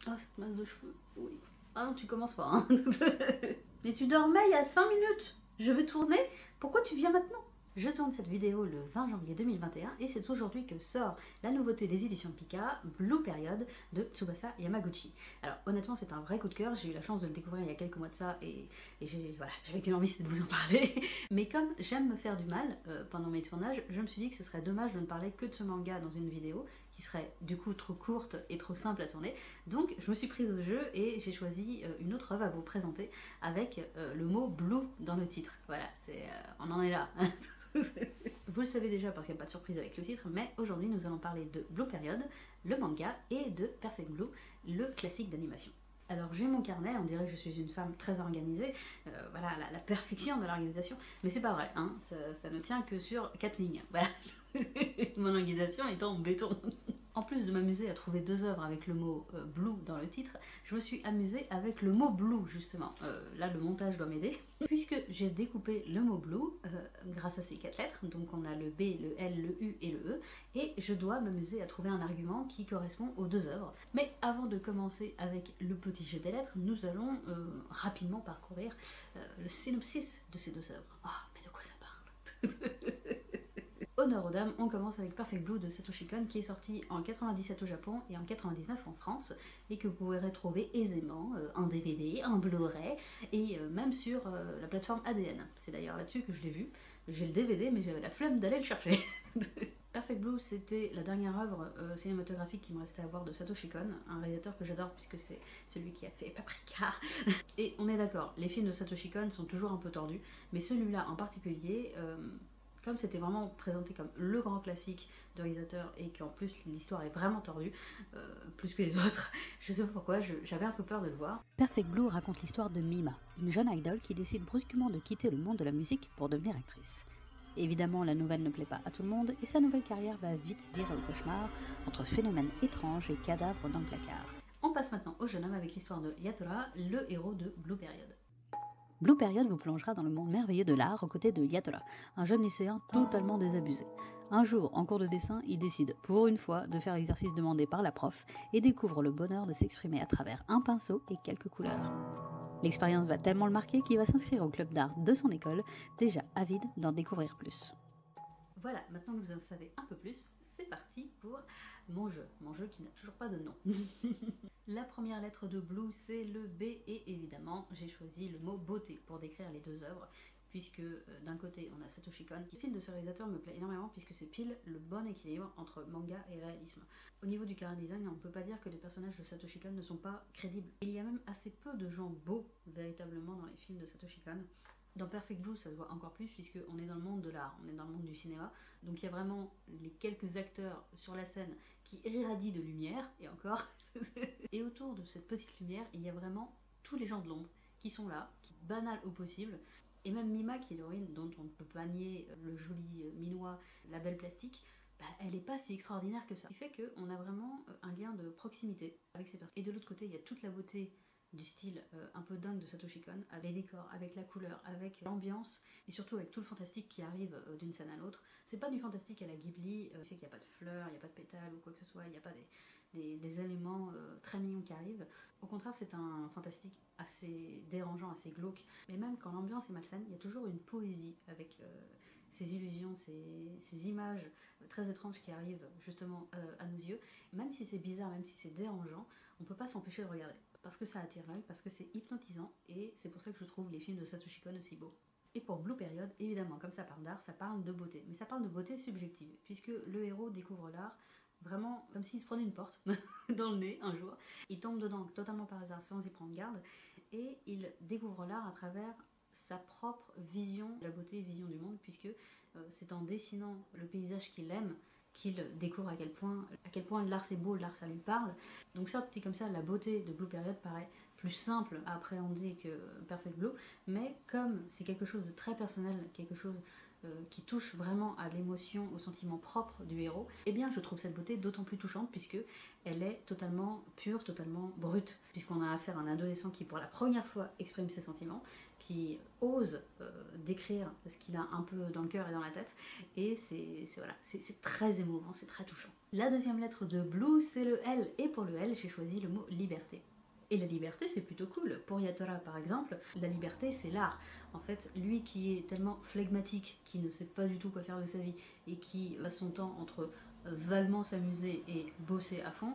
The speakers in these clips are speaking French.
Oh, cette masse de cheveux, oui. Ah non, tu commences pas, hein. Mais tu dormais il y a 5 minutes. Je vais tourner. Pourquoi tu viens maintenant? Je tourne cette vidéo le 20 janvier 2021 et c'est aujourd'hui que sort la nouveauté des éditions Pika, Blue Period de Tsubasa Yamaguchi. Alors honnêtement c'est un vrai coup de cœur, j'ai eu la chance de le découvrir il y a quelques mois de ça et j'avais qu'une envie, c'est de vous en parler. Mais comme j'aime me faire du mal pendant mes tournages, je me suis dit que ce serait dommage de ne parler que de ce manga dans une vidéo qui serait du coup trop courte et trop simple à tourner. Donc je me suis prise au jeu et j'ai choisi une autre œuvre à vous présenter avec le mot blue dans le titre. Voilà, on en est là. Vous le savez déjà parce qu'il n'y a pas de surprise avec le titre, mais aujourd'hui nous allons parler de Blue Period, le manga, et de Perfect Blue, le classique d'animation. Alors j'ai mon carnet, on dirait que je suis une femme très organisée, voilà, la perfection de l'organisation, mais c'est pas vrai, hein, ça ne tient que sur 4 lignes, voilà. Mon organisation est en béton. En plus de m'amuser à trouver deux œuvres avec le mot blue dans le titre, je me suis amusée avec le mot blue justement. Là le montage doit m'aider, puisque j'ai découpé le mot blue grâce à ces 4 lettres, donc on a le B, le L, le U et le E, et je dois m'amuser à trouver un argument qui correspond aux deux œuvres. Mais avant de commencer avec le petit jeu des lettres, nous allons rapidement parcourir le synopsis de ces deux œuvres. Ah, mais de quoi ça parle? Honneur aux dames, on commence avec Perfect Blue de Satoshi Kon qui est sorti en 97 au Japon et en 99 en France et que vous pourrez retrouver aisément en DVD, en Blu-ray et même sur la plateforme ADN. C'est d'ailleurs là-dessus que je l'ai vu. J'ai le DVD mais j'avais la flemme d'aller le chercher. Perfect Blue, c'était la dernière œuvre cinématographique qui me restait à voir de Satoshi Kon, un réalisateur que j'adore puisque c'est celui qui a fait Paprika. Et on est d'accord, les films de Satoshi Kon sont toujours un peu tordus, mais celui-là en particulier... comme c'était vraiment présenté comme le grand classique de réalisateur et qu'en plus l'histoire est vraiment tordue, plus que les autres, je sais pas pourquoi, j'avais un peu peur de le voir. Perfect Blue raconte l'histoire de Mima, une jeune idol qui décide brusquement de quitter le monde de la musique pour devenir actrice. Évidemment, la nouvelle ne plaît pas à tout le monde et sa nouvelle carrière va vite virer au cauchemar entre phénomènes étranges et cadavres dans le placard. On passe maintenant au jeune homme avec l'histoire de Yatora, le héros de Blue Period. Blue Period vous plongera dans le monde merveilleux de l'art aux côtés de Yatora, un jeune lycéen totalement désabusé. Un jour, en cours de dessin, il décide pour une fois de faire l'exercice demandé par la prof et découvre le bonheur de s'exprimer à travers un pinceau et quelques couleurs. L'expérience va tellement le marquer qu'il va s'inscrire au club d'art de son école, déjà avide d'en découvrir plus. Voilà, maintenant que vous en savez un peu plus, c'est parti pour mon jeu qui n'a toujours pas de nom. La première lettre de Blue, c'est le B et évidemment, j'ai choisi le mot beauté pour décrire les deux œuvres, puisque d'un côté, on a Satoshi Kon. Le style de ce réalisateur me plaît énormément puisque c'est pile le bon équilibre entre manga et réalisme. Au niveau du chara design, on ne peut pas dire que les personnages de Satoshi Kon ne sont pas crédibles. Il y a même assez peu de gens beaux, véritablement, dans les films de Satoshi Kon. Dans Perfect Blue, ça se voit encore plus puisqu'on est dans le monde de l'art, on est dans le monde du cinéma. Donc il y a vraiment les quelques acteurs sur la scène qui irradient de lumière, et encore. Et autour de cette petite lumière, il y a vraiment tous les gens de l'ombre qui sont là, qui banal au possible. Et même Mima, qui est l'héroïne dont on ne peut pas nier le joli minois, la belle plastique, bah, elle n'est pas si extraordinaire que ça. Ce qui fait qu'on a vraiment un lien de proximité avec ces personnes. Et de l'autre côté, il y a toute la beauté du style un peu dingue de Satoshi Kon, avec les décors, avec la couleur, avec l'ambiance, et surtout avec tout le fantastique qui arrive d'une scène à l'autre. C'est pas du fantastique à la Ghibli, il fait qu'il n'y a pas de fleurs, il n'y a pas de pétales ou quoi que ce soit, il n'y a pas des éléments très mignons qui arrivent. Au contraire, c'est un fantastique assez dérangeant, assez glauque, mais même quand l'ambiance est malsaine, il y a toujours une poésie avec ces illusions, ces images très étranges qui arrivent justement à nos yeux. Même si c'est bizarre, même si c'est dérangeant, on peut pas s'empêcher de regarder. Parce que ça attire l'œil, parce que c'est hypnotisant, et c'est pour ça que je trouve les films de Satoshi Kon aussi beaux. Et pour Blue Period, évidemment, comme ça parle d'art, ça parle de beauté. Mais ça parle de beauté subjective, puisque le héros découvre l'art vraiment comme s'il se prenait une porte dans le nez un jour. Il tombe dedans totalement par hasard sans y prendre garde, et il découvre l'art à travers sa propre vision de la beauté et vision du monde, puisque c'est en dessinant le paysage qu'il aime qu'il découvre à quel point l'art c'est beau, l'art ça lui parle. Donc ça, comme ça, la beauté de Blue Period paraît plus simple à appréhender que Perfect Blue, mais comme c'est quelque chose de très personnel, quelque chose qui touche vraiment à l'émotion, au sentiment propre du héros, eh bien je trouve cette beauté d'autant plus touchante puisque elle est totalement pure, totalement brute, puisqu'on a affaire à un adolescent qui pour la première fois exprime ses sentiments, qui ose décrire ce qu'il a un peu dans le cœur et dans la tête, et c'est très émouvant, c'est très touchant. La deuxième lettre de Blue, c'est le L, et pour le L, j'ai choisi le mot liberté. Et la liberté, c'est plutôt cool. Pour Yatora, par exemple, la liberté, c'est l'art. En fait, lui qui est tellement flegmatique, qui ne sait pas du tout quoi faire de sa vie, et qui passe son temps entre vaguement s'amuser et bosser à fond,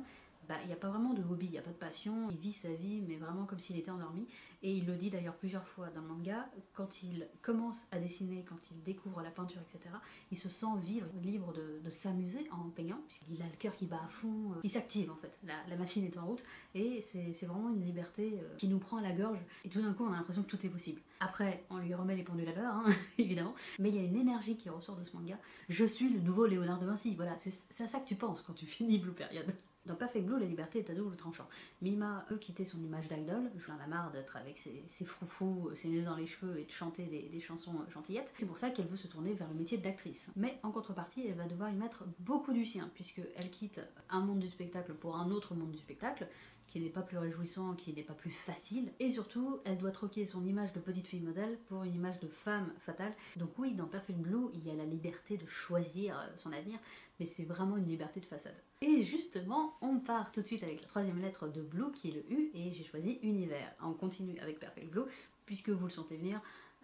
bah, il n'y a pas vraiment de hobby, il n'y a pas de passion, il vit sa vie, mais vraiment comme s'il était endormi. Et il le dit d'ailleurs plusieurs fois dans le manga, quand il commence à dessiner, quand il découvre la peinture, etc., il se sent vivre, libre de s'amuser en peignant, puisqu'il a le cœur qui bat à fond, il s'active en fait, la machine est en route, et c'est vraiment une liberté qui nous prend à la gorge, et tout d'un coup on a l'impression que tout est possible. Après, on lui remet les pendules à l'heure, hein, évidemment, mais il y a une énergie qui ressort de ce manga. Je suis le nouveau Léonard de Vinci, voilà, c'est à ça que tu penses quand tu finis Blue Period. Dans Perfect Blue, la liberté est à double tranchant. Mima veut quitter son image d'idole, j'en ai marre d'être avec ses froufrous, ses nœuds dans les cheveux et de chanter des chansons gentillettes. C'est pour ça qu'elle veut se tourner vers le métier d'actrice. Mais en contrepartie, elle va devoir y mettre beaucoup du sien, puisqu'elle quitte un monde du spectacle pour un autre monde du spectacle, qui n'est pas plus réjouissant, qui n'est pas plus facile. Et surtout, elle doit troquer son image de petite fille modèle pour une image de femme fatale. Donc oui, dans Perfect Blue, il y a la liberté de choisir son avenir, mais c'est vraiment une liberté de façade. Et justement, on part tout de suite avec la troisième lettre de Blue, qui est le U, et j'ai choisi Univers. On continue avec Perfect Blue, puisque vous le sentez venir,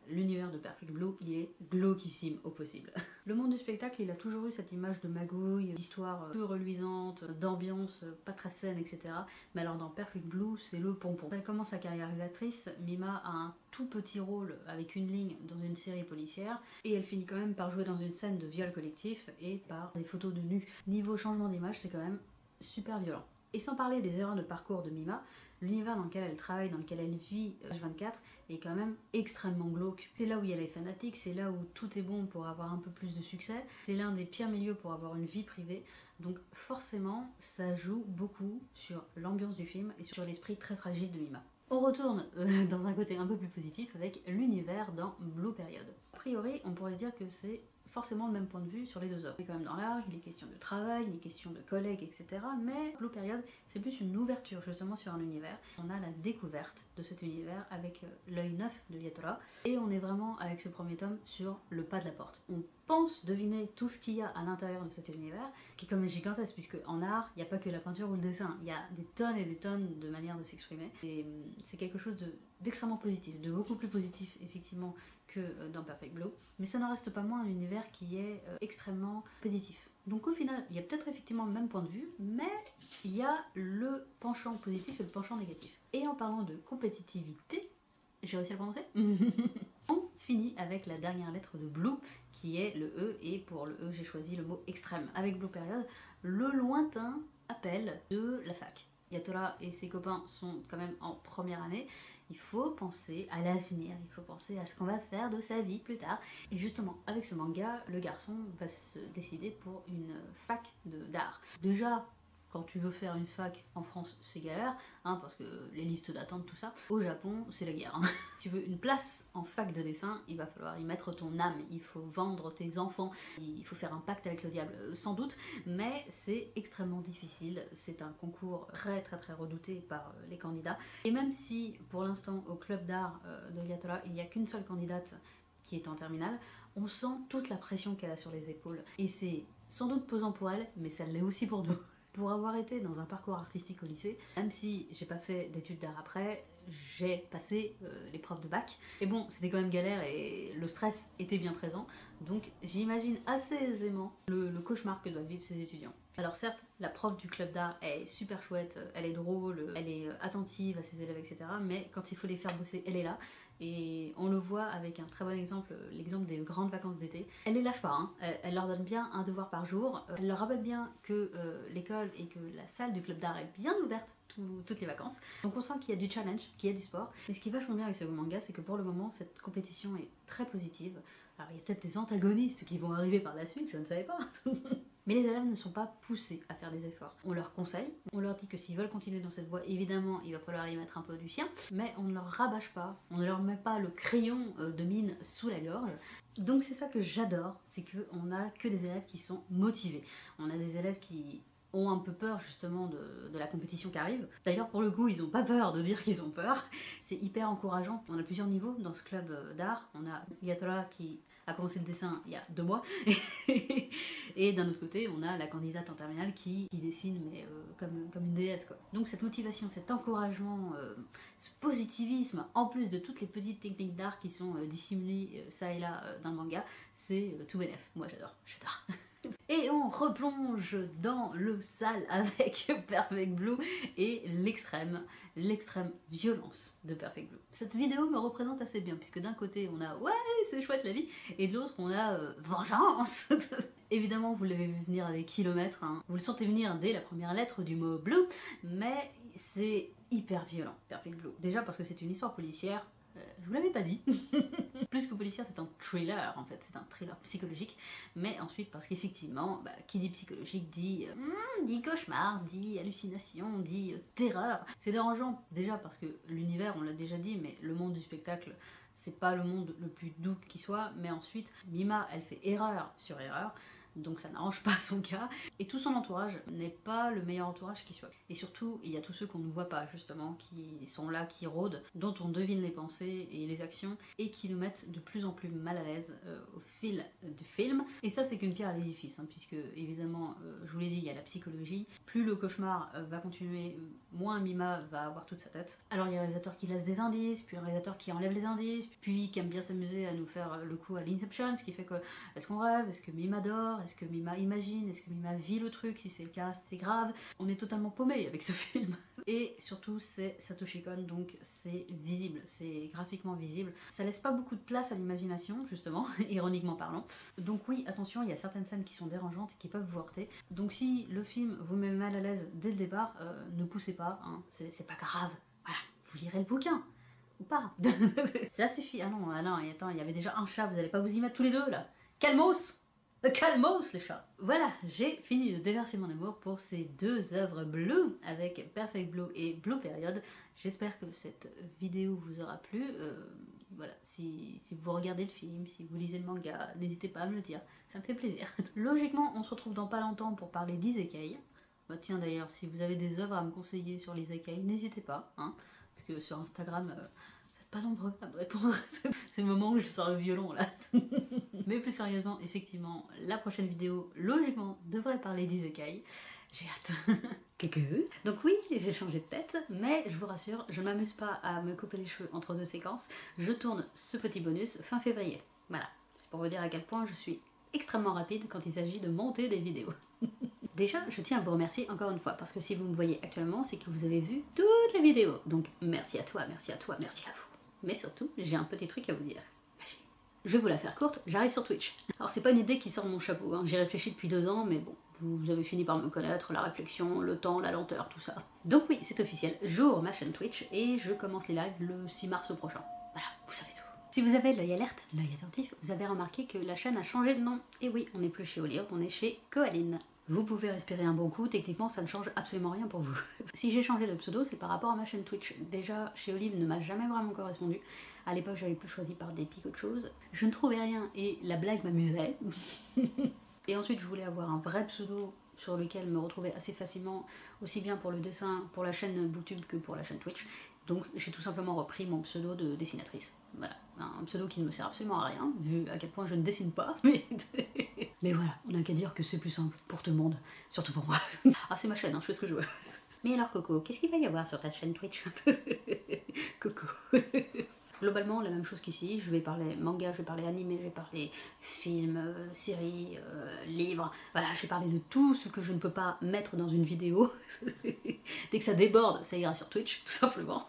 l'univers de Perfect Blue, il est glauquissime au possible. Le monde du spectacle, il a toujours eu cette image de magouille, d'histoire peu reluisante, d'ambiance pas très saine, etc. Mais alors dans Perfect Blue, c'est le pompon. Elle commence sa carrière d'actrice, Mima a un tout petit rôle avec une ligne dans une série policière, et elle finit quand même par jouer dans une scène de viol collectif et par des photos de nus. Niveau changement d'image, c'est quand même super violent. Et sans parler des erreurs de parcours de Mima, l'univers dans lequel elle travaille, dans lequel elle vit H24 est quand même extrêmement glauque. C'est là où il y a les fanatiques, c'est là où tout est bon pour avoir un peu plus de succès, c'est l'un des pires milieux pour avoir une vie privée, donc forcément ça joue beaucoup sur l'ambiance du film et sur l'esprit très fragile de Mima. On retourne dans un côté un peu plus positif avec l'univers dans Blue Period. A priori, on pourrait dire que c'est forcément le même point de vue sur les deux œuvres. On est quand même dans l'art, il est question de travail, il est question de collègues, etc. Mais Blue Period, c'est plus une ouverture justement sur un univers. On a la découverte de cet univers avec l'œil neuf de Yatora. Et on est vraiment avec ce premier tome sur le pas de la porte. On pense deviner tout ce qu'il y a à l'intérieur de cet univers, qui est comme gigantesque, puisque en art, il n'y a pas que la peinture ou le dessin, il y a des tonnes et des tonnes de manières de s'exprimer. Et c'est quelque chose d'extrêmement positif, de beaucoup plus positif effectivement que dans Perfect Blue, mais ça n'en reste pas moins un univers qui est extrêmement positif. Donc au final, il y a peut-être effectivement le même point de vue, mais il y a le penchant positif et le penchant négatif. Et en parlant de compétitivité, j'ai réussi à le prononcer on finit avec la dernière lettre de Blue, qui est le E, et pour le E, j'ai choisi le mot extrême. Avec Blue Period, le lointain appel de la fac. Yatora et ses copains sont quand même en première année, il faut penser à l'avenir, il faut penser à ce qu'on va faire de sa vie plus tard. Et justement, avec ce manga, le garçon va se décider pour une fac d'art. Déjà, quand tu veux faire une fac en France, c'est galère, hein, parce que les listes d'attente, tout ça. Au Japon, c'est la guerre. Hein. Tu veux une place en fac de dessin, il va falloir y mettre ton âme, il faut vendre tes enfants, il faut faire un pacte avec le diable, sans doute, mais c'est extrêmement difficile. C'est un concours très très très redouté par les candidats. Et même si, pour l'instant, au club d'art de Yatora, il n'y a qu'une seule candidate qui est en terminale, on sent toute la pression qu'elle a sur les épaules. Et c'est sans doute pesant pour elle, mais ça l'est aussi pour nous. Pour avoir été dans un parcours artistique au lycée, même si j'ai pas fait d'études d'art après, j'ai passé l'épreuve de bac. Et bon, c'était quand même galère et le stress était bien présent, donc j'imagine assez aisément le cauchemar que doivent vivre ces étudiants. Alors certes, la prof du club d'art est super chouette, elle est drôle, elle est attentive à ses élèves, etc. Mais quand il faut les faire bosser, elle est là. Et on le voit avec un très bon exemple, l'exemple des grandes vacances d'été. Elle les lâche pas, hein. Elle leur donne bien un devoir par jour. Elle leur rappelle bien que l'école et que la salle du club d'art est bien ouverte toutes les vacances. Donc on sent qu'il y a du challenge, qu'il y a du sport. Mais ce qui est vachement bien avec ce manga, c'est que pour le moment, cette compétition est très positive. Alors il y a peut-être des antagonistes qui vont arriver par la suite, je ne savais pas. Mais les élèves ne sont pas poussés à faire des efforts. On leur conseille, on leur dit que s'ils veulent continuer dans cette voie, évidemment, il va falloir y mettre un peu du sien, mais on ne leur rabâche pas, on ne leur met pas le crayon de mine sous la gorge. Donc c'est ça que j'adore, c'est qu'on a que des élèves qui sont motivés. On a des élèves qui ont un peu peur justement de la compétition qui arrive. D'ailleurs pour le coup ils n'ont pas peur de dire qu'ils ont peur, c'est hyper encourageant. On a plusieurs niveaux dans ce club d'art, on a Yatora qui a commencé le dessin il y a 2 mois. Et d'un autre côté, on a la candidate en terminale qui dessine mais comme une déesse, quoi. Donc cette motivation, cet encouragement, ce positivisme, en plus de toutes les petites techniques d'art qui sont dissimulées ça et là dans le manga, c'est tout bénef. Moi j'adore. Et on replonge dans le sale avec Perfect Blue et l'extrême violence de Perfect Blue. Cette vidéo me représente assez bien, puisque d'un côté on a ouais c'est chouette la vie, et de l'autre on a vengeance. Évidemment vous l'avez vu venir à des kilomètres, hein. Vous le sentez venir dès la première lettre du mot blue, mais c'est hyper violent Perfect Blue. Déjà parce que c'est une histoire policière. Je vous l'avais pas dit. Plus que policière, c'est un thriller en fait, c'est un thriller psychologique. Mais ensuite, parce qu'effectivement, qui dit psychologique dit cauchemar, dit hallucination, dit terreur. C'est dérangeant déjà parce que l'univers, on l'a déjà dit, mais le monde du spectacle, c'est pas le monde le plus doux qui soit. Mais ensuite, Mima, elle fait erreur sur erreur. Donc ça n'arrange pas son cas, et tout son entourage n'est pas le meilleur entourage qui soit. Et surtout, il y a tous ceux qu'on ne voit pas justement, qui sont là, qui rôdent, dont on devine les pensées et les actions, et qui nous mettent de plus en plus mal à l'aise au fil du film. Et ça c'est qu'une pierre à l'édifice, hein, puisque évidemment, je vous l'ai dit, il y a la psychologie, plus le cauchemar va continuer, moins Mima va avoir toute sa tête. Alors il y a un réalisateur qui laisse des indices, puis un réalisateur qui enlève les indices, puis qui aime bien s'amuser à nous faire le coup à l'Inception, ce qui fait que, est-ce qu'on rêve, est-ce que Mima dort, est-ce que Mima imagine, est-ce que Mima vit le truc, si c'est le cas, c'est grave. On est totalement paumé avec ce film. Et surtout, c'est Satoshi Kon, donc c'est visible, c'est graphiquement visible. Ça laisse pas beaucoup de place à l'imagination, justement, ironiquement parlant. Donc oui, attention, il y a certaines scènes qui sont dérangeantes et qui peuvent vous heurter. Donc si le film vous met mal à l'aise dès le départ, ne poussez pas, hein, c'est pas grave. Voilà, vous lirez le bouquin. Ou pas. Ça suffit. Ah non, attends, il y avait déjà un chat, vous allez pas vous y mettre tous les deux, là. Calmos! Calmos les chats. Voilà, j'ai fini de déverser mon amour pour ces 2 œuvres bleues avec Perfect Blue et Blue Period. J'espère que cette vidéo vous aura plu. Voilà, si vous regardez le film, si vous lisez le manga, n'hésitez pas à me le dire, ça me fait plaisir. Logiquement, on se retrouve dans pas longtemps pour parler d'isekai. Bah tiens d'ailleurs, si vous avez des œuvres à me conseiller sur l'isekai, n'hésitez pas, hein, parce que sur Instagram... pas nombreux à me répondre. C'est le moment où je sors le violon là. Mais plus sérieusement, effectivement, la prochaine vidéo, logiquement, devrait parler d'isekai. J'ai hâte. Coucou. Donc oui, j'ai changé de tête, mais je vous rassure, je m'amuse pas à me couper les cheveux entre 2 séquences. Je tourne ce petit bonus fin février. Voilà, c'est pour vous dire à quel point je suis extrêmement rapide quand il s'agit de monter des vidéos. Déjà, je tiens à vous remercier encore une fois, parce que si vous me voyez actuellement, c'est que vous avez vu toutes les vidéos. Donc merci à toi, merci à toi, merci à vous. Mais surtout, j'ai un petit truc à vous dire. Je vais vous la faire courte, j'arrive sur Twitch. Alors c'est pas une idée qui sort de mon chapeau, hein. J'y réfléchis depuis 2 ans, mais bon, vous avez fini par me connaître, la réflexion, le temps, la lenteur, tout ça. Donc oui, c'est officiel, j'ouvre ma chaîne Twitch et je commence les lives le 6 mars prochain. Voilà, vous savez tout. Si vous avez l'œil alerte, l'œil attentif, vous avez remarqué que la chaîne a changé de nom. Et oui, on n'est plus chez Olive, on est chez Koaline. Vous pouvez respirer un bon coup, techniquement ça ne change absolument rien pour vous. Si j'ai changé de pseudo, c'est par rapport à ma chaîne Twitch. Déjà, chez Olive ne m'a jamais vraiment correspondu. À l'époque, j'avais plus choisi par dépit qu'autre chose. Je ne trouvais rien et la blague m'amusait. Et ensuite, je voulais avoir un vrai pseudo sur lequel me retrouver assez facilement, aussi bien pour le dessin, pour la chaîne Booktube que pour la chaîne Twitch. Donc j'ai tout simplement repris mon pseudo de dessinatrice. Voilà, un pseudo qui ne me sert absolument à rien, vu à quel point je ne dessine pas, mais voilà, on n'a qu'à dire que c'est plus simple pour tout le monde, surtout pour moi. Ah c'est ma chaîne, hein, je fais ce que je veux. Mais alors Coco, qu'est-ce qu'il va y avoir sur ta chaîne Twitch? Coco. Globalement, la même chose qu'ici, je vais parler manga, je vais parler animé, je vais parler films, séries, livres, voilà, je vais parler de tout ce que je ne peux pas mettre dans une vidéo. Dès que ça déborde, ça ira sur Twitch, tout simplement.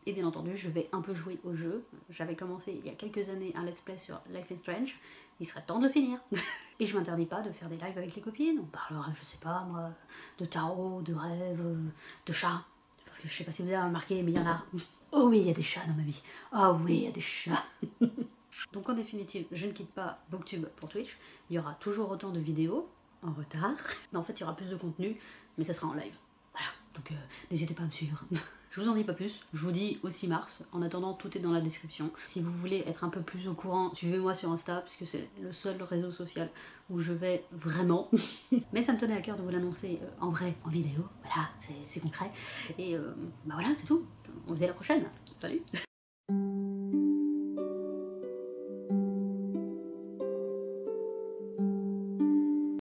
Et bien entendu, je vais un peu jouer au jeu. J'avais commencé il y a quelques années un let's play sur Life is Strange, il serait temps de le finir. Et je m'interdis pas de faire des lives avec les copines, on parlera, je sais pas moi, de tarot, de rêves, de chats. Parce que je sais pas si vous avez remarqué, mais il y en a. Oh oui, il y a des chats dans ma vie. Ah oui, il y a des chats. Donc en définitive, je ne quitte pas Booktube pour Twitch. Il y aura toujours autant de vidéos, en retard. Mais en fait, il y aura plus de contenu, mais ça sera en live. Voilà, donc n'hésitez pas à me suivre. Je vous en dis pas plus, je vous dis au 6 mars. En attendant, tout est dans la description. Si vous voulez être un peu plus au courant, suivez-moi sur Insta, puisque c'est le seul réseau social où je vais vraiment. Mais ça me tenait à cœur de vous l'annoncer en vrai, en vidéo. Voilà, c'est concret. Et bah voilà, c'est tout. On se dit à la prochaine. Salut.